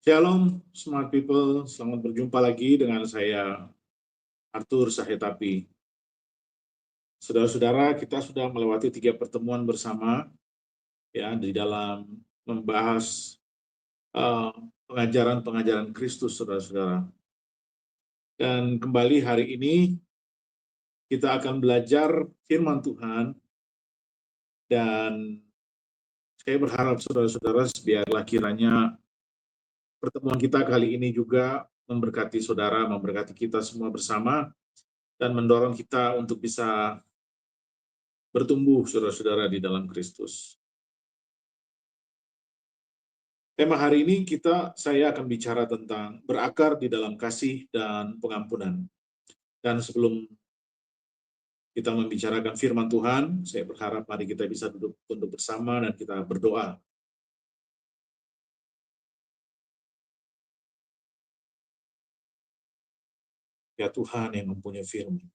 Shalom, smart people. Selamat berjumpa lagi dengan saya, Arthur Sahetapi. Saudara-saudara, kita sudah melewati 3 pertemuan bersama ya di dalam membahas pengajaran-pengajaran Kristus, saudara-saudara. Dan kembali hari ini kita akan belajar firman Tuhan, dan saya berharap saudara-saudara biarlah kiranya pertemuan kita kali ini juga memberkati saudara, memberkati kita semua bersama, dan mendorong kita untuk bisa bertumbuh saudara-saudara di dalam Kristus. Tema hari ini saya akan bicara tentang berakar di dalam kasih dan pengampunan. Dan sebelum kita membicarakan firman Tuhan, saya berharap mari kita bisa duduk untuk bersama dan kita berdoa. Ya Tuhan yang mempunyai firman,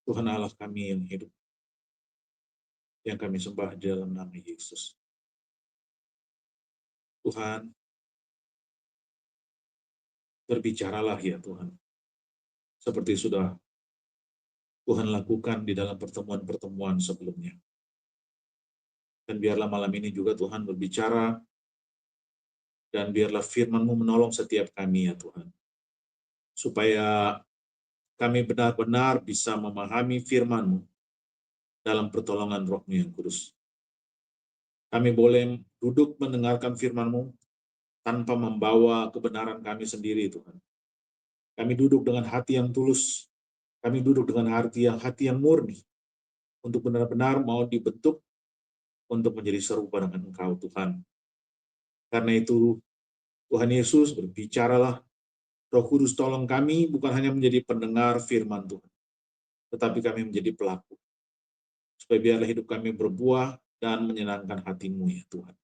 Tuhan Allah kami yang hidup, yang kami sembah di dalam nama Yesus. Tuhan, berbicaralah ya Tuhan, seperti sudah Tuhan lakukan di dalam pertemuan-pertemuan sebelumnya. Dan biarlah malam ini juga Tuhan berbicara, dan biarlah firman-Mu menolong setiap kami ya Tuhan, supaya kami benar-benar bisa memahami firman-Mu dalam pertolongan Roh-Mu yang kudus. Kami boleh duduk mendengarkan firman-Mu tanpa membawa kebenaran kami sendiri Tuhan. Kami duduk dengan hati yang tulus, kami duduk dengan hati yang murni, untuk benar-benar mau dibentuk untuk menjadi serupa dengan Engkau Tuhan. Karena itu Tuhan Yesus berbicaralah, Roh Kudus tolong kami bukan hanya menjadi pendengar firman Tuhan, tetapi kami menjadi pelaku. Supaya biarlah hidup kami berbuah dan menyenangkan hati-Mu ya Tuhan.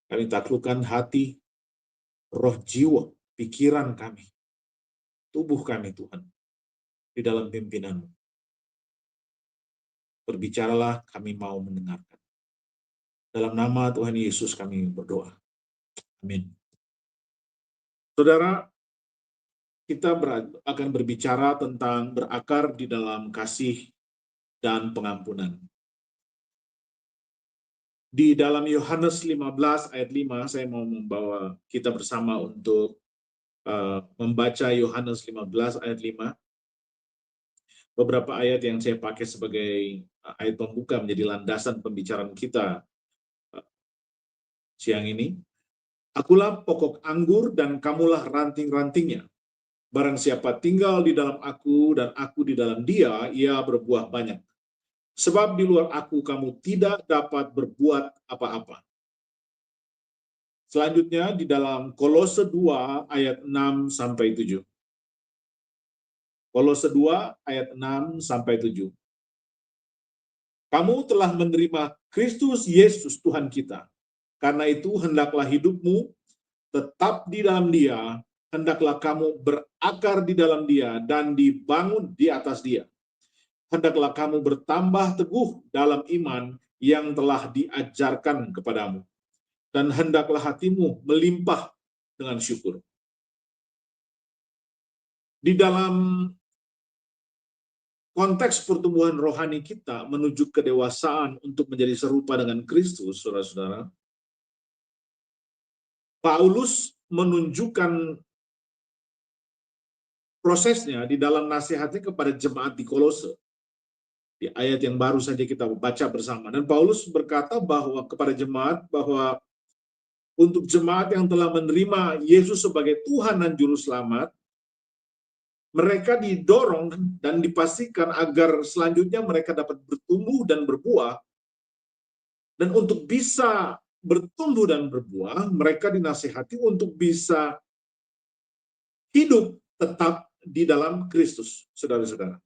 Kami taklukkan hati, roh, jiwa, pikiran kami, tubuh kami Tuhan, di dalam pimpinan-Mu. Berbicaralah, kami mau mendengarkan. Dalam nama Tuhan Yesus kami berdoa. Amin. Saudara, kita akan berbicara tentang berakar di dalam kasih dan pengampunan. Di dalam Yohanes 15 ayat 5, saya mau membawa kita bersama untuk membaca Yohanes 15 ayat 5. Beberapa ayat yang saya pakai sebagai ayat pembuka menjadi landasan pembicaraan kita siang ini. Akulah pokok anggur dan kamulah ranting-rantingnya. Barang siapa tinggal di dalam aku dan aku di dalam dia, ia berbuah banyak. Sebab di luar aku kamu tidak dapat berbuat apa-apa. Selanjutnya di dalam Kolose 2 ayat 6 sampai 7. Kolose 2 ayat 6 sampai 7. Kamu telah menerima Kristus Yesus Tuhan kita. Karena itu hendaklah hidupmu tetap di dalam Dia, hendaklah kamu berakar di dalam Dia dan dibangun di atas Dia. Hendaklah kamu bertambah teguh dalam iman yang telah diajarkan kepadamu. Dan hendaklah hatimu melimpah dengan syukur. Di dalam konteks pertumbuhan rohani kita menuju kedewasaan untuk menjadi serupa dengan Kristus, saudara-saudara, Paulus menunjukkan prosesnya di dalam nasihatnya kepada jemaat di Kolose. Di ayat yang baru saja kita baca bersama. Dan Paulus berkata bahwa kepada jemaat bahwa untuk jemaat yang telah menerima Yesus sebagai Tuhan dan Juru Selamat, mereka didorong dan dipastikan agar selanjutnya mereka dapat bertumbuh dan berbuah. Dan untuk bisa bertumbuh dan berbuah, mereka dinasihati untuk bisa hidup tetap di dalam Kristus, saudara-saudara.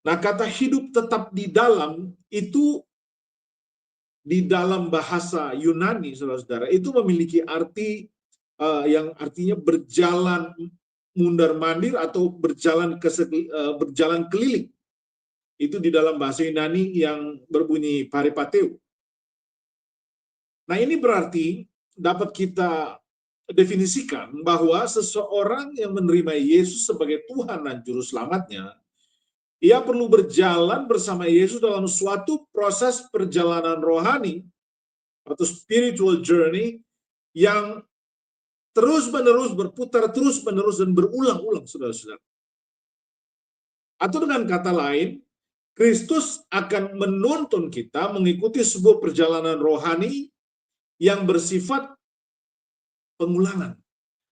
Nah, kata hidup tetap di dalam itu di dalam bahasa Yunani, saudara-saudara, itu memiliki arti yang artinya berjalan mundar-mandir atau berjalan keliling. Itu di dalam bahasa Yunani yang berbunyi paripateo. Nah, ini berarti dapat kita definisikan bahwa seseorang yang menerima Yesus sebagai Tuhan dan Juru Selamatnya, ia perlu berjalan bersama Yesus dalam suatu proses perjalanan rohani atau spiritual journey yang terus-menerus berputar, terus-menerus dan berulang-ulang, saudara-saudara. Atau dengan kata lain, Kristus akan menuntun kita mengikuti sebuah perjalanan rohani yang bersifat pengulangan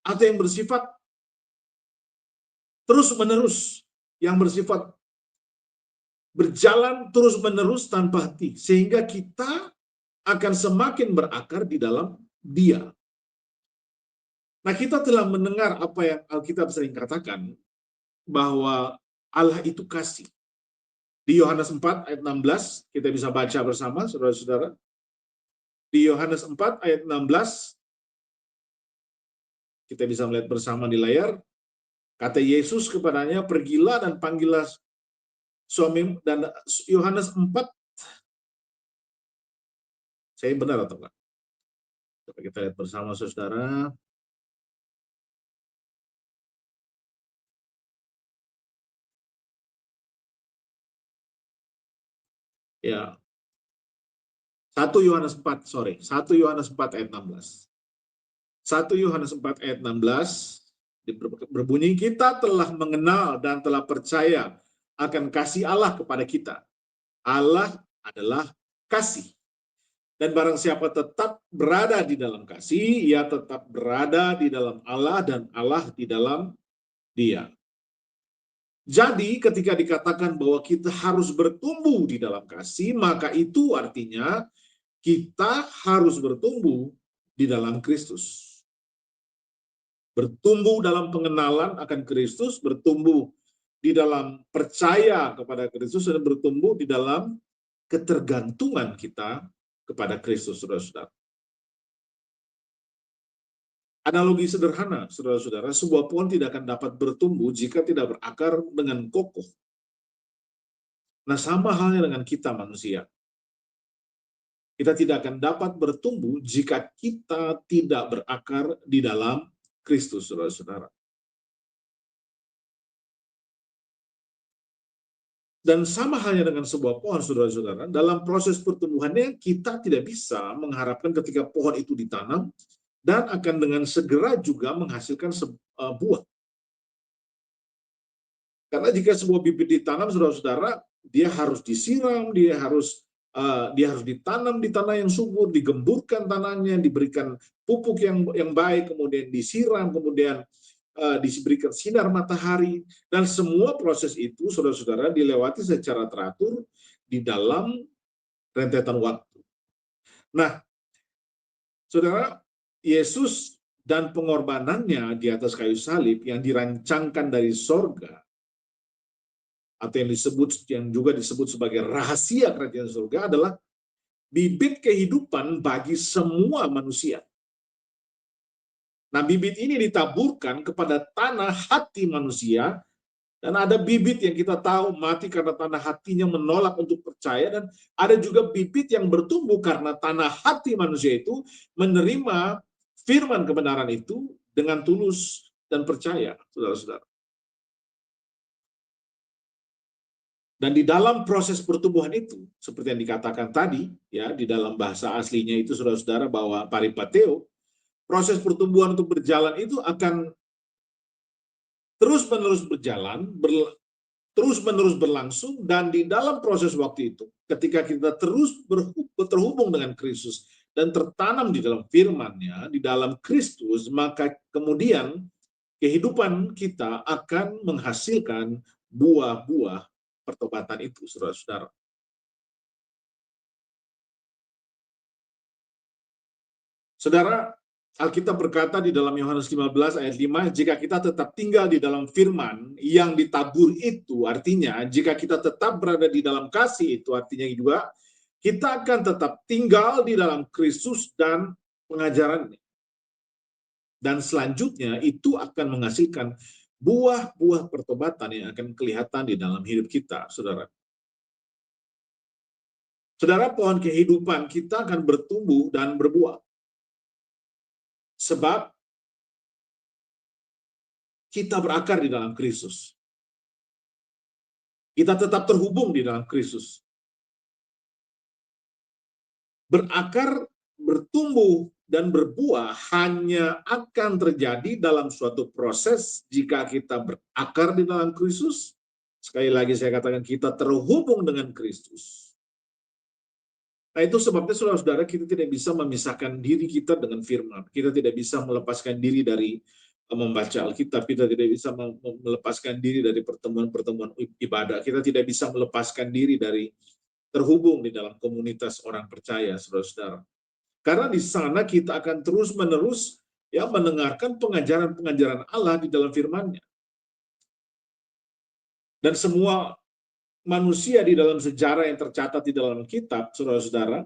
atau yang bersifat terus-menerus, yang bersifat berjalan terus-menerus tanpa henti, sehingga kita akan semakin berakar di dalam Dia. Nah, kita telah mendengar apa yang Alkitab sering katakan, bahwa Allah itu kasih. Di Yohanes 4 ayat 16, kita bisa baca bersama, saudara-saudara. Di Yohanes 4 ayat 16, kita bisa melihat bersama di layar, kata Yesus kepadanya, pergilah dan panggillah suami. Dan Yohanes 4, saya benar atau enggak? Coba kita lihat bersama, saudara. Ya, 1 Yohanes 4, sorry. 1 Yohanes 4 ayat 16. 1 Yohanes 4 ayat 16 berbunyi, kita telah mengenal dan telah percaya akan kasih Allah kepada kita. Allah adalah kasih. Dan barang siapa tetap berada di dalam kasih, ia tetap berada di dalam Allah dan Allah di dalam dia. Jadi ketika dikatakan bahwa kita harus bertumbuh di dalam kasih, maka itu artinya kita harus bertumbuh di dalam Kristus. Bertumbuh dalam pengenalan akan Kristus, bertumbuh di dalam percaya kepada Kristus, dan bertumbuh di dalam ketergantungan kita kepada Kristus, saudara-saudara. Analogi sederhana, saudara-saudara, sebuah pohon tidak akan dapat bertumbuh jika tidak berakar dengan kokoh. Nah, sama halnya dengan kita manusia. Kita tidak akan dapat bertumbuh jika kita tidak berakar di dalam Kristus, saudara-saudara. Dan sama halnya dengan sebuah pohon, saudara-saudara, dalam proses pertumbuhannya kita tidak bisa mengharapkan ketika pohon itu ditanam dan akan dengan segera juga menghasilkan buah. Karena jika sebuah bibit ditanam, saudara-saudara, dia harus disiram, dia harus ditanam di tanah yang subur, digemburkan tanahnya, diberikan pupuk yang baik, kemudian disiram, kemudian diberikan sinar matahari, dan semua proses itu, saudara-saudara, dilewati secara teratur di dalam rentetan waktu. Nah, saudara, Yesus dan pengorbanannya di atas kayu salib yang dirancangkan dari sorga, atau yang juga disebut sebagai rahasia kerajaan surga, adalah bibit kehidupan bagi semua manusia. Nah, bibit ini ditaburkan kepada tanah hati manusia, dan ada bibit yang kita tahu mati karena tanah hatinya menolak untuk percaya, dan ada juga bibit yang bertumbuh karena tanah hati manusia itu menerima firman kebenaran itu dengan tulus dan percaya, saudara-saudara. Dan di dalam proses pertumbuhan itu, seperti yang dikatakan tadi, ya, di dalam bahasa aslinya itu, saudara-saudara, bahwa paripateo, proses pertumbuhan untuk berjalan itu akan terus-menerus berjalan, terus-menerus berlangsung, dan di dalam proses waktu itu, ketika kita terus terhubung dengan Kristus dan tertanam di dalam firman-Nya, di dalam Kristus, maka kemudian kehidupan kita akan menghasilkan buah-buah pertobatan itu, saudara-saudara. Saudara, Alkitab berkata di dalam Yohanes 15 ayat 5, jika kita tetap tinggal di dalam firman yang ditabur itu, artinya jika kita tetap berada di dalam kasih itu, artinya juga kita akan tetap tinggal di dalam Kristus dan pengajarannya. Dan selanjutnya itu akan menghasilkan buah-buah pertobatan yang akan kelihatan di dalam hidup kita, saudara. Saudara, pohon kehidupan kita akan bertumbuh dan berbuah. Sebab kita berakar di dalam Kristus. Kita tetap terhubung di dalam Kristus. Berakar, bertumbuh, dan berbuah hanya akan terjadi dalam suatu proses jika kita berakar di dalam Kristus. Sekali lagi saya katakan, kita terhubung dengan Kristus. Nah, itu sebabnya saudara-saudara, kita tidak bisa memisahkan diri kita dengan firman. Kita tidak bisa melepaskan diri dari membaca Alkitab. Kita tidak bisa melepaskan diri dari pertemuan-pertemuan ibadah. Kita tidak bisa melepaskan diri dari terhubung di dalam komunitas orang percaya, saudara-saudara. Karena di sana kita akan terus-menerus ya mendengarkan pengajaran-pengajaran Allah di dalam firman-Nya. Dan semua manusia di dalam sejarah yang tercatat di dalam kitab, saudara-saudara,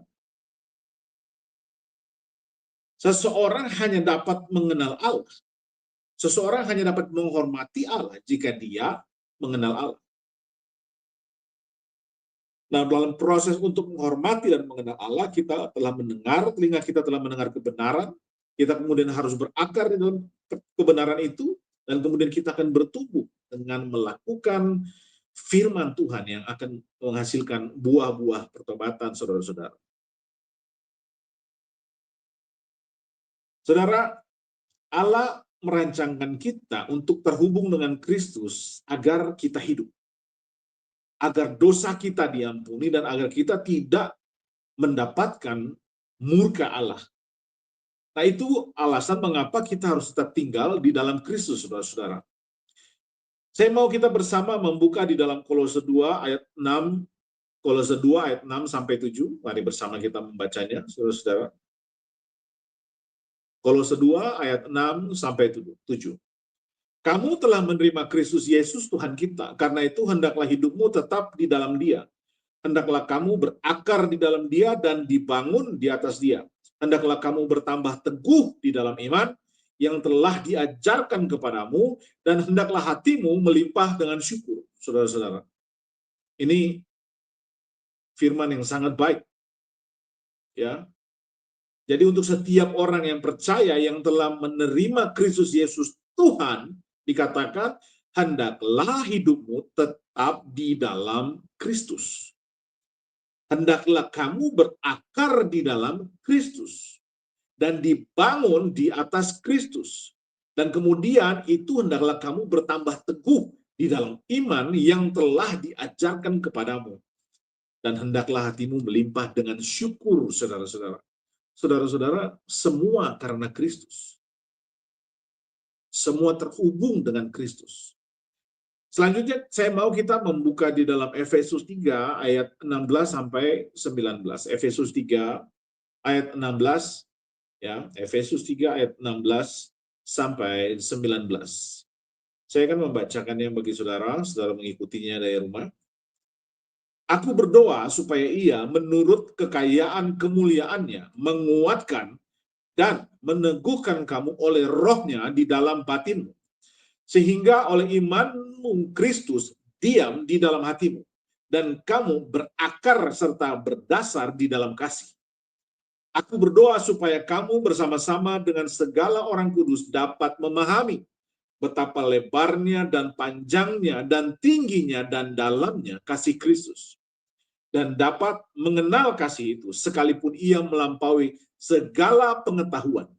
seseorang hanya dapat mengenal Allah. Seseorang hanya dapat menghormati Allah jika dia mengenal Allah. Nah, dalam proses untuk menghormati dan mengenal Allah, kita telah mendengar, telinga kita telah mendengar kebenaran, kita kemudian harus berakar di dalam kebenaran itu, dan kemudian kita akan bertumbuh dengan melakukan firman Tuhan yang akan menghasilkan buah-buah pertobatan, saudara-saudara. Saudara, Allah merancangkan kita untuk terhubung dengan Kristus agar kita hidup, agar dosa kita diampuni, dan agar kita tidak mendapatkan murka Allah. Nah, itu alasan mengapa kita harus tetap tinggal di dalam Kristus, saudara-saudara. Saya mau kita bersama membuka di dalam Kolose 2 ayat 6, Kolose 2 ayat 6 sampai 7. Mari bersama kita membacanya, saudara-saudara. Kolose 2 ayat 6 sampai 7. Kamu telah menerima Kristus Yesus Tuhan kita, karena itu hendaklah hidupmu tetap di dalam Dia. Hendaklah kamu berakar di dalam Dia dan dibangun di atas Dia. Hendaklah kamu bertambah teguh di dalam iman yang telah diajarkan kepadamu, dan hendaklah hatimu melimpah dengan syukur. Saudara-saudara, ini firman yang sangat baik, ya. Jadi untuk setiap orang yang percaya, yang telah menerima Kristus Yesus Tuhan, dikatakan hendaklah hidupmu tetap di dalam Kristus. Hendaklah kamu berakar di dalam Kristus dan dibangun di atas Kristus. Dan kemudian itu hendaklah kamu bertambah teguh di dalam iman yang telah diajarkan kepadamu. Dan hendaklah hatimu melimpah dengan syukur, saudara-saudara. Saudara-saudara, semua karena Kristus. Semua terhubung dengan Kristus. Selanjutnya saya mau kita membuka di dalam Efesus 3 ayat 16 sampai 19. Efesus 3 ayat 16, ya, Efesus 3 ayat 16 sampai 19. Saya akan membacakannya bagi saudara, saudara mengikutinya dari rumah. Aku berdoa supaya ia menurut kekayaan kemuliaannya menguatkan dan meneguhkan kamu oleh rohnya di dalam batinmu, sehingga oleh imanmu Kristus diam di dalam hatimu, dan kamu berakar serta berdasar di dalam kasih. Aku berdoa supaya kamu bersama-sama dengan segala orang kudus dapat memahami betapa lebarnya dan panjangnya dan tingginya dan dalamnya kasih Kristus, dan dapat mengenal kasih itu sekalipun ia melampaui segala pengetahuan.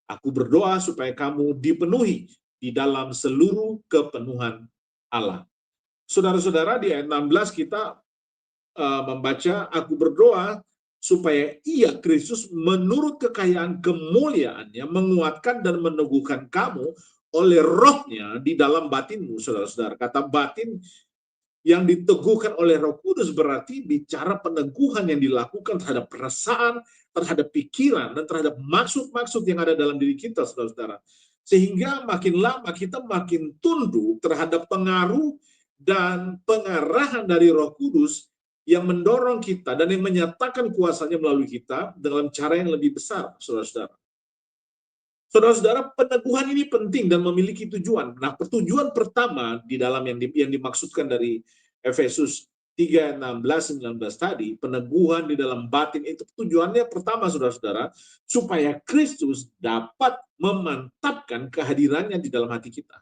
Aku berdoa supaya kamu dipenuhi di dalam seluruh kepenuhan Allah. Saudara-saudara, di ayat 16 kita membaca, aku berdoa supaya ia, Kristus, menurut kekayaan kemuliaannya menguatkan dan meneguhkan kamu oleh rohnya di dalam batinmu, saudara-saudara. Kata batin yang diteguhkan oleh Roh Kudus berarti bicara peneguhan yang dilakukan terhadap perasaan, terhadap pikiran, dan terhadap maksud-maksud yang ada dalam diri kita, saudara-saudara. Sehingga makin lama kita makin tunduk terhadap pengaruh dan pengarahan dari Roh Kudus yang mendorong kita dan yang menyatakan kuasanya melalui kita dalam cara yang lebih besar, saudara-saudara. Saudara-saudara, peneguhan ini penting dan memiliki tujuan. Nah, tujuan pertama di dalam yang dimaksudkan dari Efesus 3, 16, 19 tadi, peneguhan di dalam batin itu tujuannya pertama, saudara-saudara, supaya Kristus dapat memantapkan kehadirannya di dalam hati kita.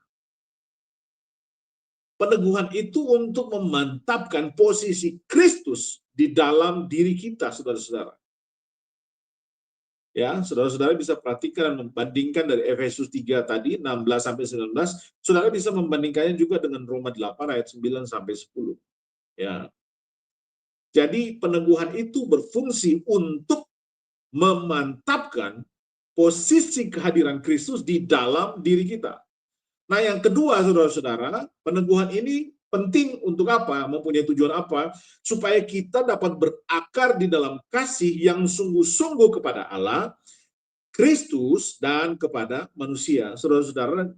Peneguhan itu untuk memantapkan posisi Kristus di dalam diri kita, saudara-saudara. Ya, saudara-saudara bisa perhatikan dan membandingkan dari Efesus 3 tadi, 16 sampai 19, saudara bisa membandingkannya juga dengan Roma 8 ayat 9 sampai 10. Ya. Jadi peneguhan itu berfungsi untuk memantapkan posisi kehadiran Kristus di dalam diri kita. Nah, yang kedua, saudara-saudara, peneguhan ini penting untuk apa? Mempunyai tujuan apa? Supaya kita dapat berakar di dalam kasih yang sungguh-sungguh kepada Allah, Kristus, dan kepada manusia. Saudara-saudara,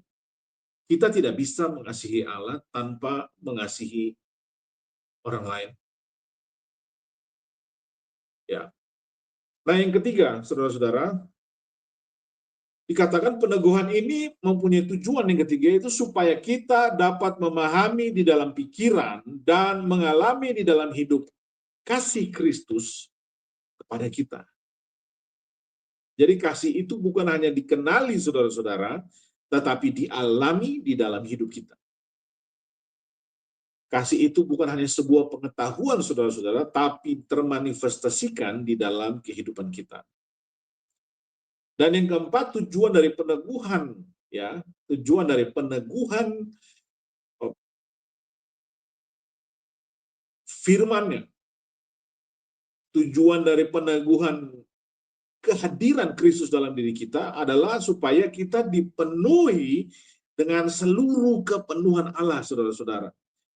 kita tidak bisa mengasihi Allah tanpa mengasihi orang lain. Ya. Nah, yang ketiga, saudara-saudara, dikatakan peneguhan ini mempunyai tujuan yang ketiga, itu supaya kita dapat memahami di dalam pikiran dan mengalami di dalam hidup kasih Kristus kepada kita. Jadi kasih itu bukan hanya dikenali, saudara-saudara, tetapi dialami di dalam hidup kita. Kasih itu bukan hanya sebuah pengetahuan, saudara-saudara, tapi termanifestasikan di dalam kehidupan kita. Dan yang keempat, tujuan dari peneguhan, ya, tujuan dari peneguhan firman-Nya, tujuan dari peneguhan kehadiran Kristus dalam diri kita adalah supaya kita dipenuhi dengan seluruh kepenuhan Allah, saudara-saudara.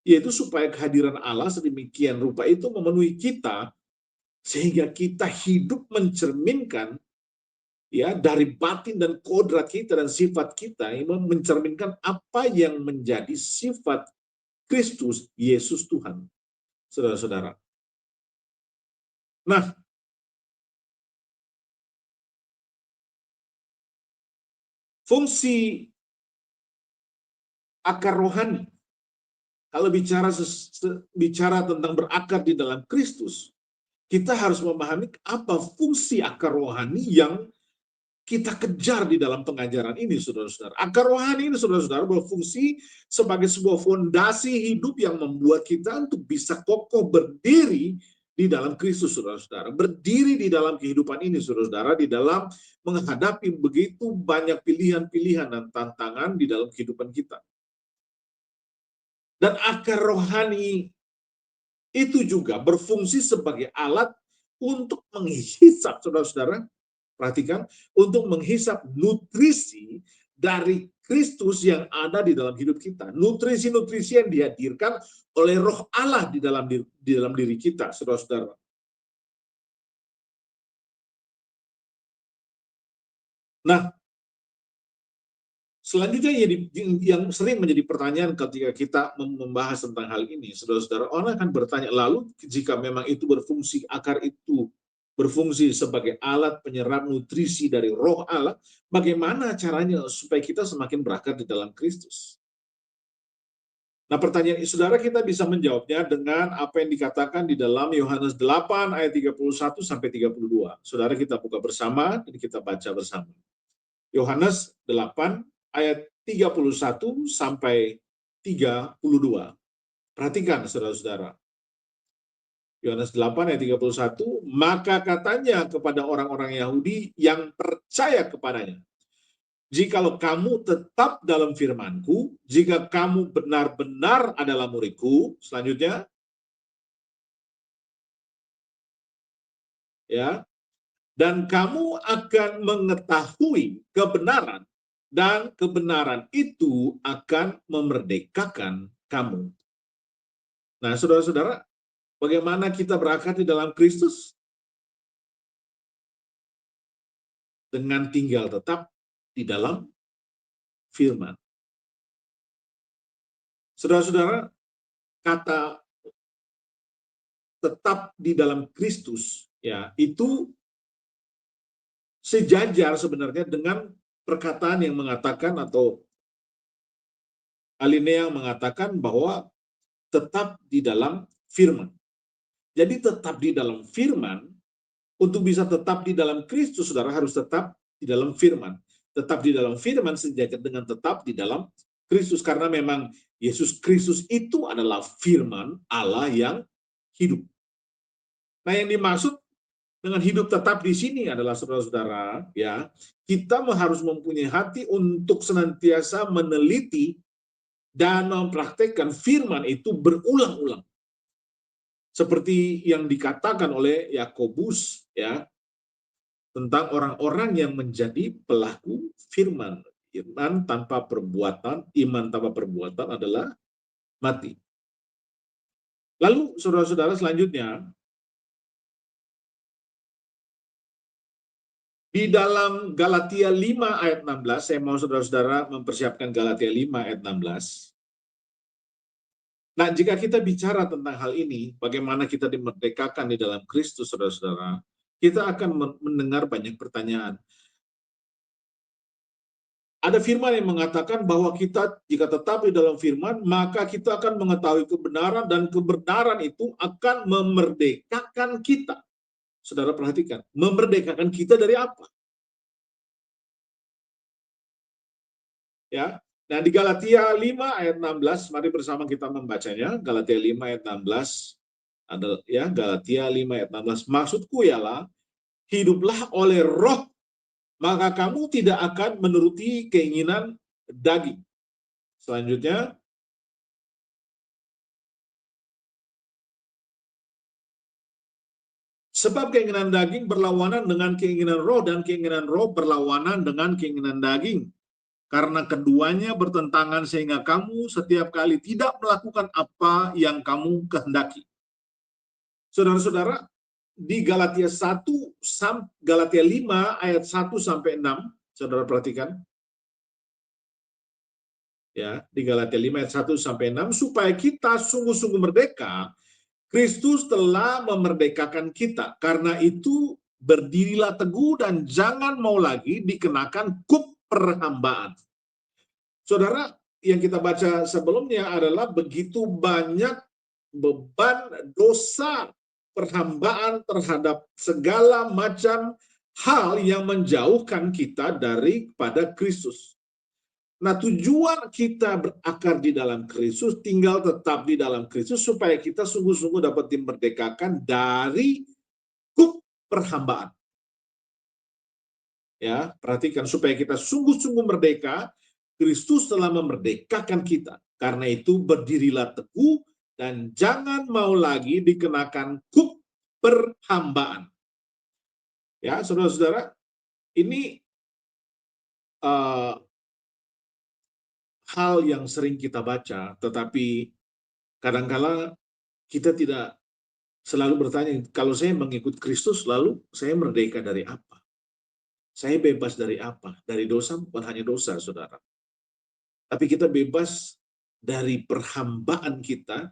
Yaitu supaya kehadiran Allah sedemikian rupa itu memenuhi kita, sehingga kita hidup mencerminkan, ya, dari batin dan kodrat kita dan sifat kita, yang mencerminkan apa yang menjadi sifat Kristus Yesus Tuhan, saudara-saudara. Nah, fungsi akar rohani, kalau bicara tentang berakar di dalam Kristus, kita harus memahami apa fungsi akar rohani yang kita kejar di dalam pengajaran ini, saudara-saudara. Akar rohani ini, saudara-saudara, berfungsi sebagai sebuah fondasi hidup yang membuat kita untuk bisa kokoh berdiri di dalam Kristus, saudara-saudara. Berdiri di dalam kehidupan ini, saudara-saudara, di dalam menghadapi begitu banyak pilihan-pilihan dan tantangan di dalam kehidupan kita. Dan akar rohani itu juga berfungsi sebagai alat untuk menghisap, saudara-saudara, perhatikan, untuk menghisap nutrisi dari Kristus yang ada di dalam hidup kita. Nutrisi-nutrisi yang dihadirkan oleh Roh Allah di dalam diri kita, saudara-saudara. Nah, selanjutnya yang sering menjadi pertanyaan ketika kita membahas tentang hal ini, saudara-saudara, orang akan bertanya, lalu jika memang itu berfungsi, akar itu berfungsi sebagai alat penyerap nutrisi dari Roh Allah, bagaimana caranya supaya kita semakin berakar di dalam Kristus? Nah, pertanyaan ini, saudara, kita bisa menjawabnya dengan apa yang dikatakan di dalam Yohanes 8 ayat 31 sampai 32. Saudara, kita buka bersama, dan kita baca bersama. Yohanes 8 ayat 31 sampai 32. Perhatikan, saudara-saudara. Yohanes 8 ayat 31, maka katanya kepada orang-orang Yahudi yang percaya kepadanya, jikalau kamu tetap dalam firman-Ku, jika kamu benar-benar adalah murid-Ku, selanjutnya, ya, dan kamu akan mengetahui kebenaran, dan kebenaran itu akan memerdekakan kamu. Nah, saudara-saudara, bagaimana kita berakar di dalam Kristus? Dengan tinggal tetap di dalam firman. Saudara-saudara, kata tetap di dalam Kristus, ya, itu sejajar sebenarnya dengan perkataan yang mengatakan, atau alinea yang mengatakan bahwa tetap di dalam firman. Jadi tetap di dalam firman, untuk bisa tetap di dalam Kristus, saudara harus tetap di dalam firman. Tetap di dalam firman sejajar dengan tetap di dalam Kristus. Karena memang Yesus Kristus itu adalah firman Allah yang hidup. Nah, yang dimaksud dengan hidup tetap di sini adalah, saudara-saudara, ya, kita harus mempunyai hati untuk senantiasa meneliti dan mempraktekkan firman itu berulang-ulang. Seperti yang dikatakan oleh Yakobus, ya, tentang orang-orang yang menjadi pelaku firman. Iman tanpa perbuatan adalah mati. Lalu, saudara-saudara, selanjutnya, di dalam Galatia 5 ayat 16, saya mau saudara-saudara mempersiapkan Galatia 5 ayat 16. Nah, jika kita bicara tentang hal ini, bagaimana kita dimerdekakan di dalam Kristus, saudara-saudara, kita akan mendengar banyak pertanyaan. Ada firman yang mengatakan bahwa kita jika tetap di dalam firman, maka kita akan mengetahui kebenaran, dan kebenaran itu akan memerdekakan kita. Saudara perhatikan, memerdekakan kita dari apa? Ya. Nah, di Galatia 5 ayat 16, mari bersama kita membacanya. Galatia 5 ayat 16, ada ya, Galatia 5 ayat 16. Maksudku ialah, hiduplah oleh roh, maka kamu tidak akan menuruti keinginan daging. Selanjutnya, sebab keinginan daging berlawanan dengan keinginan roh, dan keinginan roh berlawanan dengan keinginan daging. Karena keduanya bertentangan sehingga kamu setiap kali tidak melakukan apa yang kamu kehendaki. Saudara-saudara, di Galatia 5 ayat 1 sampai 6, saudara perhatikan. Ya, di Galatia 5 ayat 1 sampai 6, supaya kita sungguh-sungguh merdeka, Kristus telah memerdekakan kita. Karena itu berdirilah teguh dan jangan mau lagi dikenakan kup perhambaan. Saudara, yang kita baca sebelumnya adalah begitu banyak beban dosa, perhambaan terhadap segala macam hal yang menjauhkan kita daripada Kristus. Nah, tujuan kita berakar di dalam Kristus, tinggal tetap di dalam Kristus, supaya kita sungguh-sungguh dapat dimerdekakan dari kup perhambaan. Ya, perhatikan, supaya kita sungguh-sungguh merdeka, Kristus telah memerdekakan kita. Karena itu berdirilah teguh dan jangan mau lagi dikenakan kup perhambaan. Ya, saudara-saudara, ini hal yang sering kita baca, tetapi kadangkala kita tidak selalu bertanya, kalau saya mengikut Kristus, lalu saya merdeka dari apa? Saya bebas dari apa? Dari dosa, bukan hanya dosa, saudara. Tapi kita bebas dari perhambaan kita,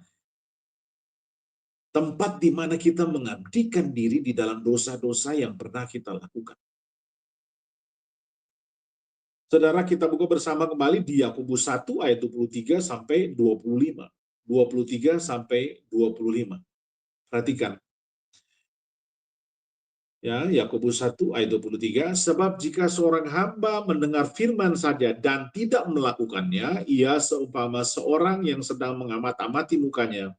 tempat di mana kita mengabdikan diri di dalam dosa-dosa yang pernah kita lakukan. Saudara, kita buka bersama kembali di Yakobus 1 ayat 23 sampai 25. 23 sampai 25. Perhatikan. Ya, Yakobus 1 ayat 23, sebab jika seorang hamba mendengar firman saja dan tidak melakukannya, ia seumpama seorang yang sedang mengamat-amati mukanya,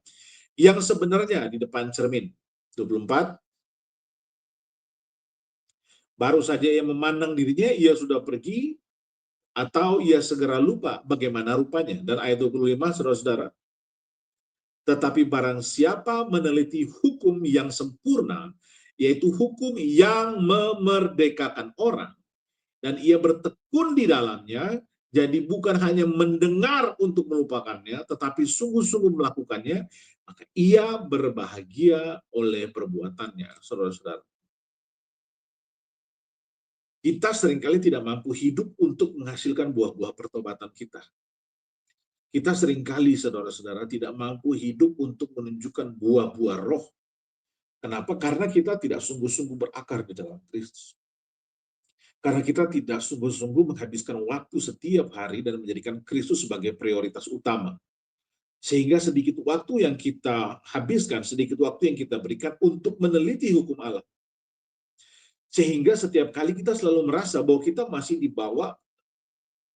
yang sebenarnya di depan cermin. 24, baru saja ia memandang dirinya, ia sudah pergi, atau ia segera lupa bagaimana rupanya. Dan ayat 25, saudara-saudara, tetapi barang siapa meneliti hukum yang sempurna, yaitu hukum yang memerdekakan orang, dan ia bertekun di dalamnya, jadi bukan hanya mendengar untuk melupakannya, tetapi sungguh-sungguh melakukannya, maka ia berbahagia oleh perbuatannya. Saudara-saudara, kita seringkali tidak mampu hidup untuk menghasilkan buah-buah pertobatan kita. Kita seringkali, saudara-saudara, tidak mampu hidup untuk menunjukkan buah-buah roh. Kenapa? Karena kita tidak sungguh-sungguh berakar di dalam Kristus. Karena kita tidak sungguh-sungguh menghabiskan waktu setiap hari dan menjadikan Kristus sebagai prioritas utama. Sehingga sedikit waktu yang kita habiskan, sedikit waktu yang kita berikan untuk meneliti hukum Allah. Sehingga setiap kali kita selalu merasa bahwa kita masih dibawa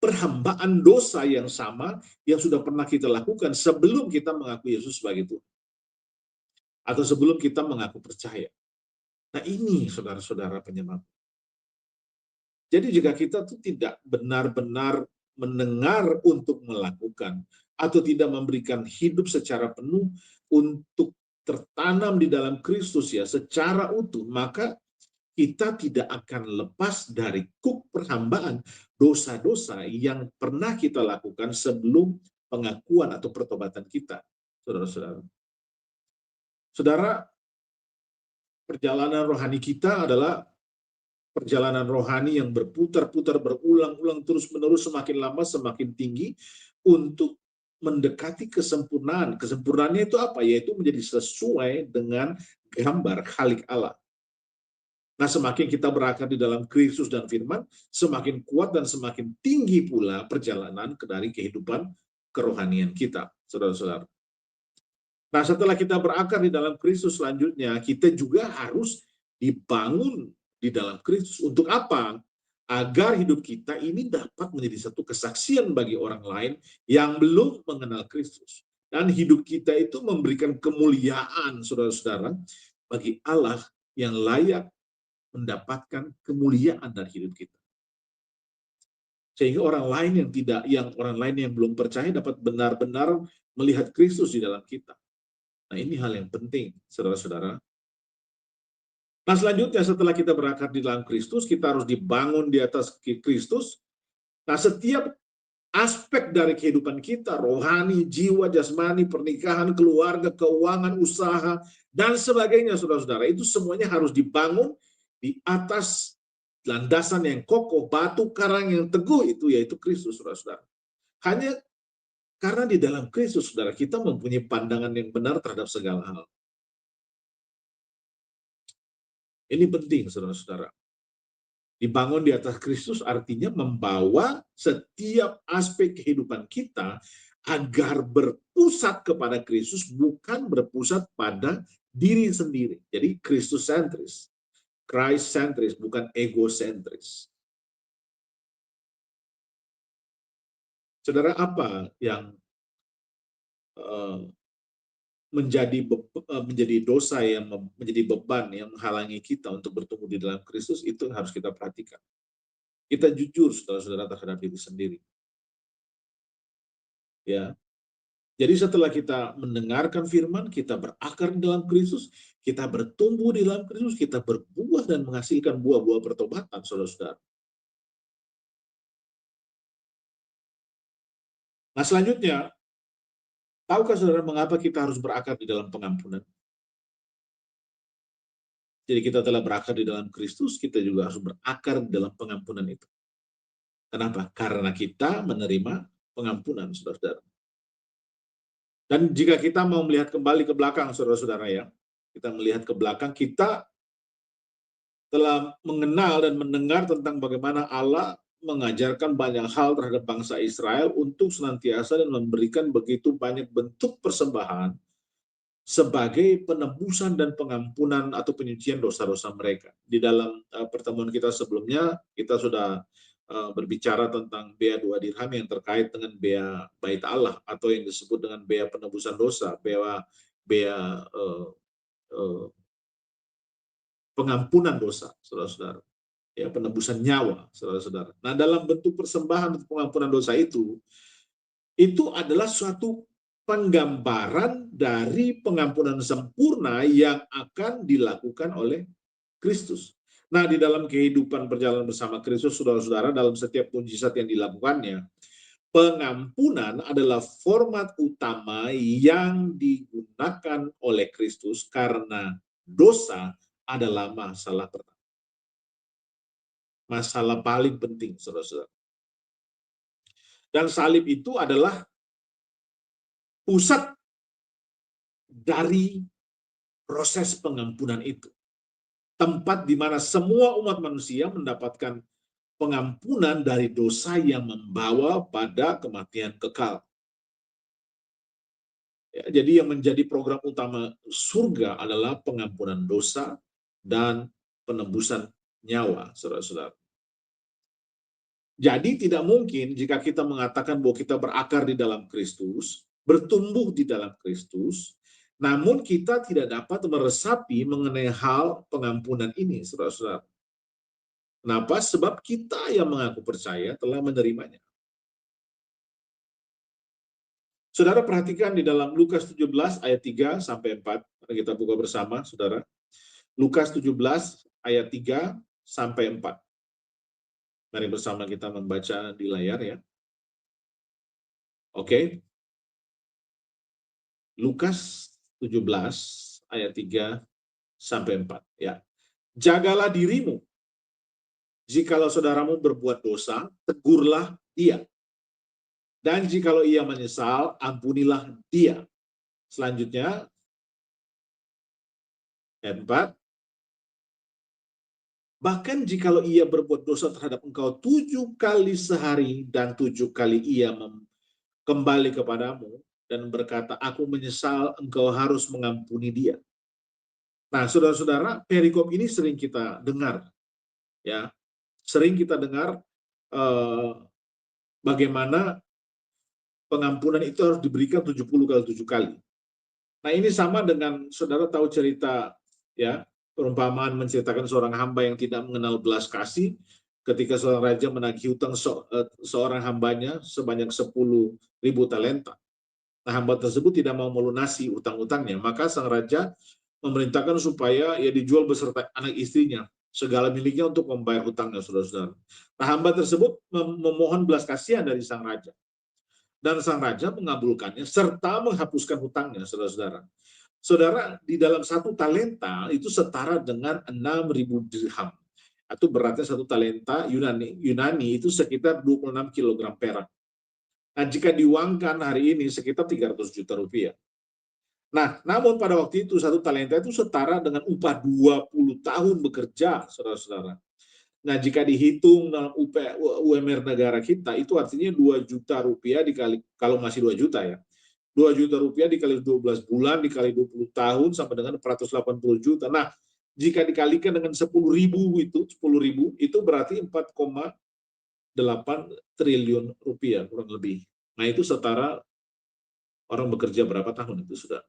perhambaan dosa yang sama yang sudah pernah kita lakukan sebelum kita mengaku Yesus sebagai Tuhan. Atau sebelum kita mengaku percaya. Nah ini saudara-saudara penyebab. Jadi jika kita tuh tidak benar-benar mendengar untuk melakukan atau tidak memberikan hidup secara penuh untuk tertanam di dalam Kristus ya secara utuh, maka kita tidak akan lepas dari kuk perhambaan dosa-dosa yang pernah kita lakukan sebelum pengakuan atau pertobatan kita. Saudara-saudara. Saudara, perjalanan rohani kita adalah perjalanan rohani yang berputar-putar, berulang-ulang, terus-menerus, semakin lama semakin tinggi untuk mendekati kesempurnaan. Kesempurnaannya itu apa? Yaitu menjadi sesuai dengan gambar khalik Allah. Nah, semakin kita berakar di dalam Kristus dan firman, semakin kuat dan semakin tinggi pula perjalanan dari kehidupan kerohanian kita, saudara-saudara. Nah, setelah kita berakar di dalam Kristus selanjutnya, kita juga harus dibangun di dalam Kristus. Untuk apa? Agar hidup kita ini dapat menjadi satu kesaksian bagi orang lain yang belum mengenal Kristus. Dan hidup kita itu memberikan kemuliaan, saudara-saudara, bagi Allah yang layak mendapatkan kemuliaan dari hidup kita. Sehingga orang lain yang belum percaya dapat benar-benar melihat Kristus di dalam kita. Nah, ini hal yang penting, saudara-saudara. Nah, selanjutnya setelah kita berakar di dalam Kristus, kita harus dibangun di atas Kristus. Nah, setiap aspek dari kehidupan kita, rohani, jiwa, jasmani, pernikahan, keluarga, keuangan, usaha, dan sebagainya, saudara-saudara, itu semuanya harus dibangun di atas landasan yang kokoh, batu karang yang teguh itu, yaitu Kristus, saudara-saudara. Hanya karena di dalam Kristus, saudara, kita mempunyai pandangan yang benar terhadap segala hal. Ini penting, saudara-saudara. Dibangun di atas Kristus artinya membawa setiap aspek kehidupan kita agar berpusat kepada Kristus, bukan berpusat pada diri sendiri. Jadi Kristus sentris, Christ sentris, bukan egosentris. Saudara, apa yang menjadi dosa yang menjadi beban yang menghalangi kita untuk bertumbuh di dalam Kristus, itu yang harus kita perhatikan. Kita jujur, saudara-saudara, terhadap diri sendiri. Ya. Jadi setelah kita mendengarkan firman, kita berakar di dalam Kristus, kita bertumbuh di dalam Kristus, kita berbuah dan menghasilkan buah-buah pertobatan, saudara-saudara. Nah, selanjutnya, tahukah saudara mengapa kita harus berakar di dalam pengampunan? Jadi kita telah berakar di dalam Kristus, kita juga harus berakar di dalam pengampunan itu. Kenapa? Karena kita menerima pengampunan, saudara-saudara. Dan jika kita mau melihat kembali ke belakang, saudara-saudara ya, kita melihat ke belakang, kita telah mengenal dan mendengar tentang bagaimana Allah mengajarkan banyak hal terhadap bangsa Israel untuk senantiasa dan memberikan begitu banyak bentuk persembahan sebagai penebusan dan pengampunan atau penyucian dosa-dosa mereka. Di dalam pertemuan kita sebelumnya, kita sudah berbicara tentang bea 2 dirham yang terkait dengan bea bait Allah atau yang disebut dengan bea penebusan dosa, bea pengampunan dosa, saudara-saudara. Ya, penebusan nyawa, saudara-saudara. Nah, dalam bentuk persembahan untuk pengampunan dosa itu adalah suatu penggambaran dari pengampunan sempurna yang akan dilakukan oleh Kristus. Nah, di dalam kehidupan perjalanan bersama Kristus, saudara-saudara, dalam setiap mujizat yang dilakukannya, pengampunan adalah format utama yang digunakan oleh Kristus karena dosa adalah masalah pertama. Masalah paling penting, saudara-saudara. Dan salib itu adalah pusat dari proses pengampunan itu. Tempat di mana semua umat manusia mendapatkan pengampunan dari dosa yang membawa pada kematian kekal. Ya, jadi yang menjadi program utama surga adalah pengampunan dosa dan penebusan nyawa, saudara-saudara. Jadi tidak mungkin jika kita mengatakan bahwa kita berakar di dalam Kristus, bertumbuh di dalam Kristus, namun kita tidak dapat meresapi mengenai hal pengampunan ini, saudara-saudara. Kenapa? Sebab kita yang mengaku percaya telah menerimanya. Saudara perhatikan di dalam Lukas 17 ayat 3 sampai 4. Kita buka bersama, Saudara. Lukas 17 ayat 3 sampai 4. Mari bersama kita membaca di layar ya. Oke. Lukas 17 ayat 3 sampai 4 ya. Jagalah dirimu. Jikalau saudaramu berbuat dosa, tegurlah dia. Dan jikalau ia menyesal, ampunilah dia. Selanjutnya ayat 4. Bahkan jikalau ia berbuat dosa terhadap engkau 7 kali sehari dan 7 kali ia kembali kepadamu dan berkata, aku menyesal, engkau harus mengampuni dia. Nah, saudara-saudara, perikop ini sering kita dengar, ya, sering kita dengar bagaimana pengampunan itu harus diberikan 70 kali 7 kali. Nah, ini sama dengan saudara tahu cerita, ya, perumpamaan menceritakan seorang hamba yang tidak mengenal belas kasih ketika seorang raja menagih hutang seorang hambanya sebanyak 10.000 talenta. Nah, hamba tersebut tidak mau melunasi utang-utangnya, maka sang raja memerintahkan supaya ia dijual beserta anak istrinya, segala miliknya untuk membayar hutangnya, saudara-saudara. Nah, hamba tersebut memohon belas kasihan dari sang raja. Dan sang raja mengabulkannya serta menghapuskan hutangnya, saudara-saudara. Saudara, di dalam 1 talenta itu setara dengan 6.000 dirham. Atau beratnya 1 talenta Yunani itu sekitar 26 kg perak. Nah, jika diuangkan hari ini sekitar 300 juta rupiah. Nah, namun pada waktu itu 1 talenta itu setara dengan upah 20 tahun bekerja, saudara-saudara. Nah, jika dihitung dalam UMR negara kita, itu artinya 2 juta rupiah dikali, kalau masih 2 juta ya, 2 juta rupiah dikali 12 bulan, dikali 20 tahun, sama dengan 480 juta. Nah, jika dikalikan dengan 10.000 itu berarti 4,8 triliun rupiah, kurang lebih. Nah, itu setara orang bekerja berapa tahun itu sudah.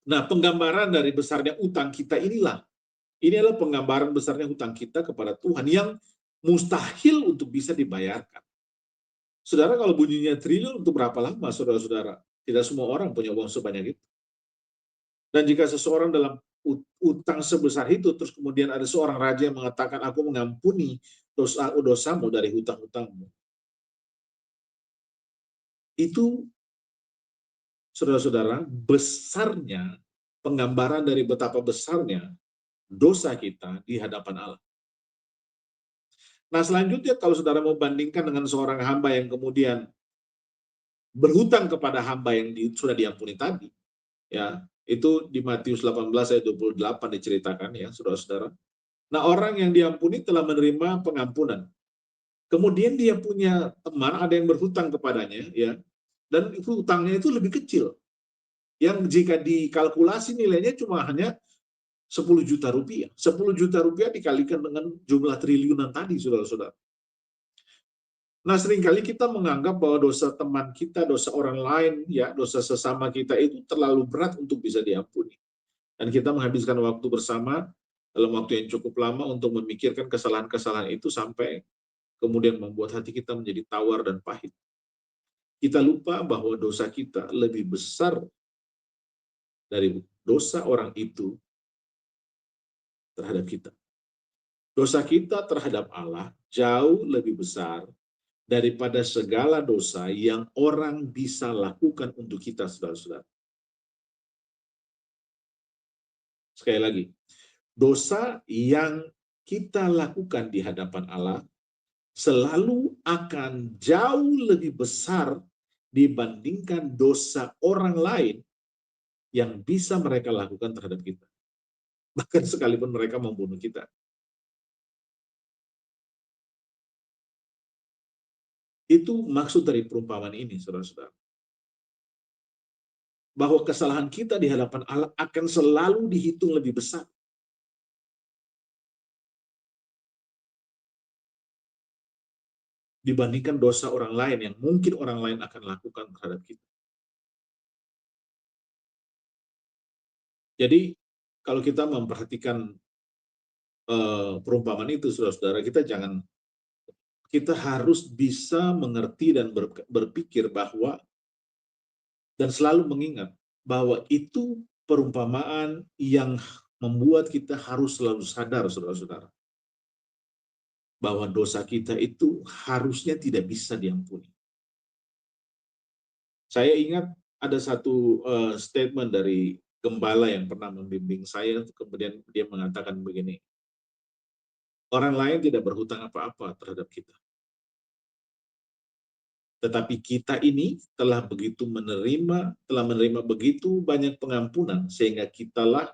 Nah, penggambaran dari besarnya utang kita inilah. Ini adalah penggambaran besarnya hutang kita kepada Tuhan yang mustahil untuk bisa dibayarkan. Saudara, kalau bunyinya triliun untuk berapa lama, saudara-saudara? Tidak semua orang punya uang sebanyak itu. Dan jika seseorang dalam utang sebesar itu, terus kemudian ada seorang raja yang mengatakan, aku mengampuni dosamu dari hutang-hutangmu. Itu, saudara-saudara, besarnya, penggambaran dari betapa besarnya dosa kita di hadapan Allah. Nah, selanjutnya kalau saudara mau bandingkan dengan seorang hamba yang kemudian berhutang kepada hamba yang sudah diampuni tadi, ya, itu di Matius 18 ayat 28 diceritakan ya, saudara-saudara. Nah, orang yang diampuni telah menerima pengampunan. Kemudian dia punya teman, ada yang berhutang kepadanya, ya, dan itu hutangnya itu lebih kecil. Yang jika dikalkulasi nilainya cuma hanya 10 juta rupiah. 10 juta rupiah dikalikan dengan jumlah triliunan tadi, saudara-saudara. Nah, seringkali kita menganggap bahwa dosa teman kita, dosa orang lain, ya, dosa sesama kita itu terlalu berat untuk bisa diampuni. Dan kita menghabiskan waktu bersama dalam waktu yang cukup lama untuk memikirkan kesalahan-kesalahan itu sampai kemudian membuat hati kita menjadi tawar dan pahit. Kita lupa bahwa dosa kita lebih besar dari dosa orang itu terhadap kita. Dosa kita terhadap Allah jauh lebih besar daripada segala dosa yang orang bisa lakukan untuk kita, saudara-saudara. Sekali lagi, dosa yang kita lakukan di hadapan Allah selalu akan jauh lebih besar dibandingkan dosa orang lain yang bisa mereka lakukan terhadap kita. Bahkan sekalipun mereka membunuh kita. Itu maksud dari perumpamaan ini, saudara-saudara. bahwa kesalahan kita di hadapan Allah akan selalu dihitung lebih besar dibandingkan dosa orang lain yang mungkin orang lain akan lakukan terhadap kita. Jadi kalau kita memperhatikan perumpamaan itu, saudara-saudara, kita harus bisa mengerti dan berpikir bahwa dan selalu mengingat bahwa itu perumpamaan yang membuat kita harus selalu sadar, saudara-saudara, bahwa dosa kita itu harusnya tidak bisa diampuni. Saya ingat ada satu statement dari gembala yang pernah membimbing saya, kemudian dia mengatakan begini, orang lain tidak berhutang apa-apa terhadap kita. Tetapi kita ini telah menerima begitu banyak pengampunan, sehingga kitalah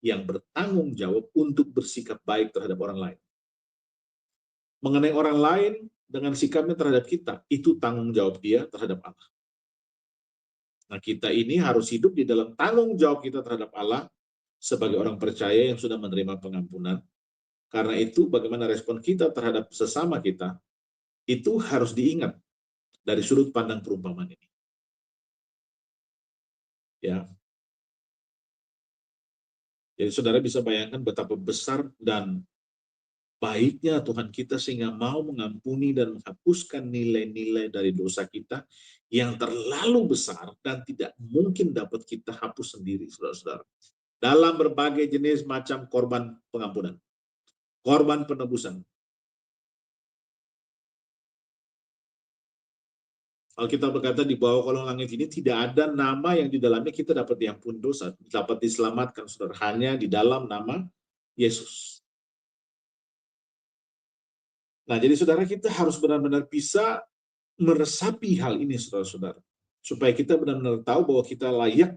yang bertanggung jawab untuk bersikap baik terhadap orang lain. Mengenai orang lain dengan sikapnya terhadap kita, itu tanggung jawab dia terhadap Allah. Nah, kita ini harus hidup di dalam tanggung jawab kita terhadap Allah sebagai orang percaya yang sudah menerima pengampunan. Karena itu, bagaimana respon kita terhadap sesama kita, itu harus diingat dari sudut pandang perumpamaan ini. Ya, jadi saudara bisa bayangkan betapa besar dan baiknya Tuhan kita sehingga mau mengampuni dan menghapuskan nilai-nilai dari dosa kita yang terlalu besar dan tidak mungkin dapat kita hapus sendiri, saudara-saudara. Dalam berbagai jenis macam korban pengampunan, korban penebusan. Alkitab berkata di bawah kolong langit ini tidak ada nama yang di dalamnya kita dapat diampuni dosa, dapat diselamatkan, saudara, hanya di dalam nama Yesus. Nah, jadi saudara, kita harus benar-benar bisa meresapi hal ini, saudara-saudara, supaya kita benar-benar tahu bahwa kita layak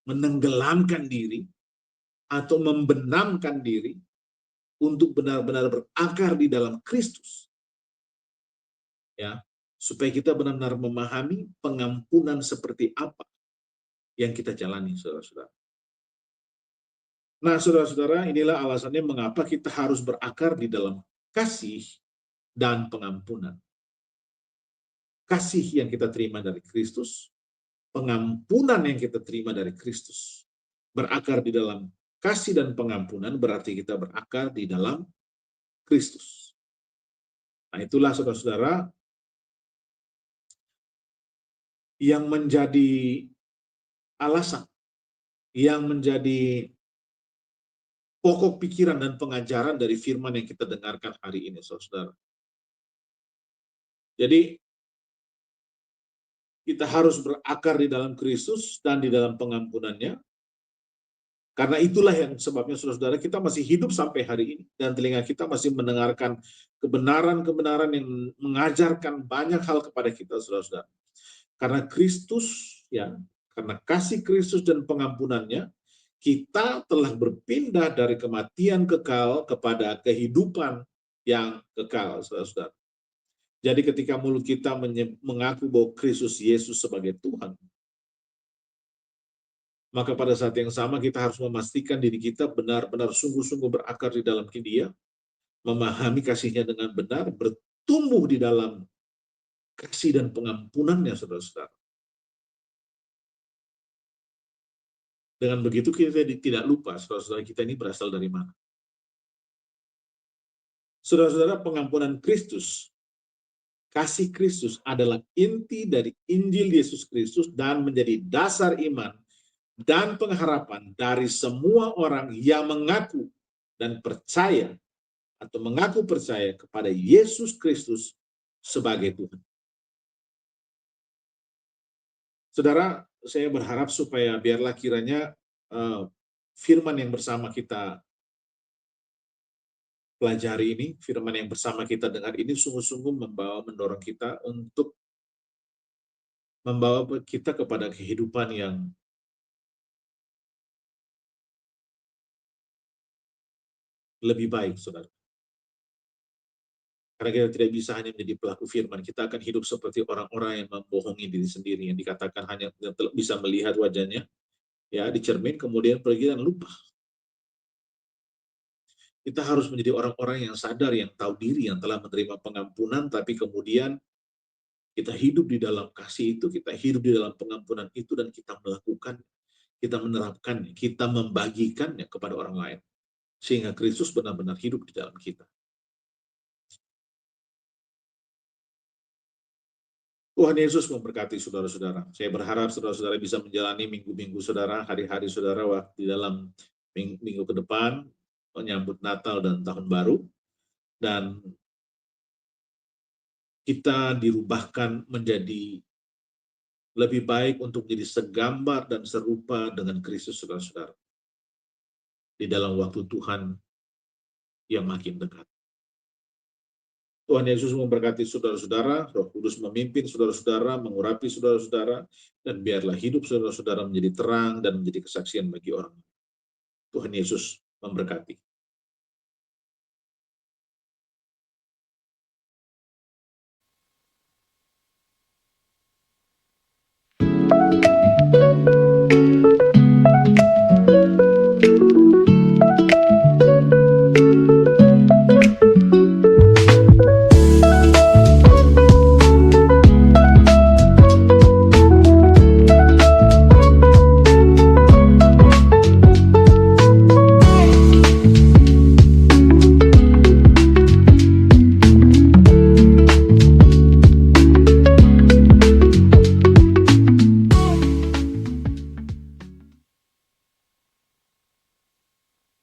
menenggelamkan diri atau membenamkan diri untuk benar-benar berakar di dalam Kristus, ya, supaya kita benar-benar memahami pengampunan seperti apa yang kita jalani, saudara-saudara. Nah, saudara-saudara, inilah alasannya mengapa kita harus berakar di dalam kasih dan pengampunan. Kasih yang kita terima dari Kristus, pengampunan yang kita terima dari Kristus. Berakar di dalam kasih dan pengampunan berarti kita berakar di dalam Kristus. Nah, itulah saudara-saudara yang menjadi alasan, yang menjadi pokok pikiran dan pengajaran dari firman yang kita dengarkan hari ini, saudara. Jadi, kita harus berakar di dalam Kristus dan di dalam pengampunannya. Karena itulah yang sebabnya, saudara-saudara, kita masih hidup sampai hari ini. Dan telinga kita masih mendengarkan kebenaran-kebenaran yang mengajarkan banyak hal kepada kita, saudara-saudara. Karena Kristus, ya, karena kasih Kristus dan pengampunannya, kita telah berpindah dari kematian kekal kepada kehidupan yang kekal, saudara-saudara. Jadi ketika mulut kita mengaku bahwa Kristus Yesus sebagai Tuhan, maka pada saat yang sama kita harus memastikan diri kita benar-benar sungguh-sungguh berakar di dalam Dia, memahami kasih-Nya dengan benar, bertumbuh di dalam kasih dan pengampunannya, saudara-saudara. Dengan begitu kita tidak lupa, saudara-saudara, kita ini berasal dari mana. Saudara-saudara, pengampunan Kristus, kasih Kristus adalah inti dari Injil Yesus Kristus dan menjadi dasar iman dan pengharapan dari semua orang yang mengaku dan percaya atau mengaku percaya kepada Yesus Kristus sebagai Tuhan. Saudara, saya berharap supaya biarlah kiranya firman yang bersama kita pelajari ini, firman yang bersama kita dengar ini sungguh-sungguh mendorong kita untuk membawa kita kepada kehidupan yang lebih baik, saudara. Karena kita tidak bisa hanya menjadi pelaku firman, kita akan hidup seperti orang-orang yang membohongi diri sendiri, yang dikatakan hanya bisa melihat wajahnya, ya di cermin, kemudian pergi dan lupa. Kita harus menjadi orang-orang yang sadar, yang tahu diri, yang telah menerima pengampunan, tapi kemudian kita hidup di dalam kasih itu, kita hidup di dalam pengampunan itu, dan kita melakukan, kita menerapkannya, kita membagikannya kepada orang lain. Sehingga Kristus benar-benar hidup di dalam kita. Tuhan Yesus memberkati saudara-saudara. Saya berharap saudara-saudara bisa menjalani minggu-minggu saudara, hari-hari saudara waktu di dalam minggu ke depan, menyambut Natal dan Tahun Baru. Dan kita dirubahkan menjadi lebih baik untuk menjadi segambar dan serupa dengan Kristus, saudara-saudara. Di dalam waktu Tuhan yang makin dekat. Tuhan Yesus memberkati saudara-saudara, Roh Kudus memimpin saudara-saudara, mengurapi saudara-saudara, dan biarlah hidup saudara-saudara menjadi terang dan menjadi kesaksian bagi orang. Tuhan Yesus memberkati.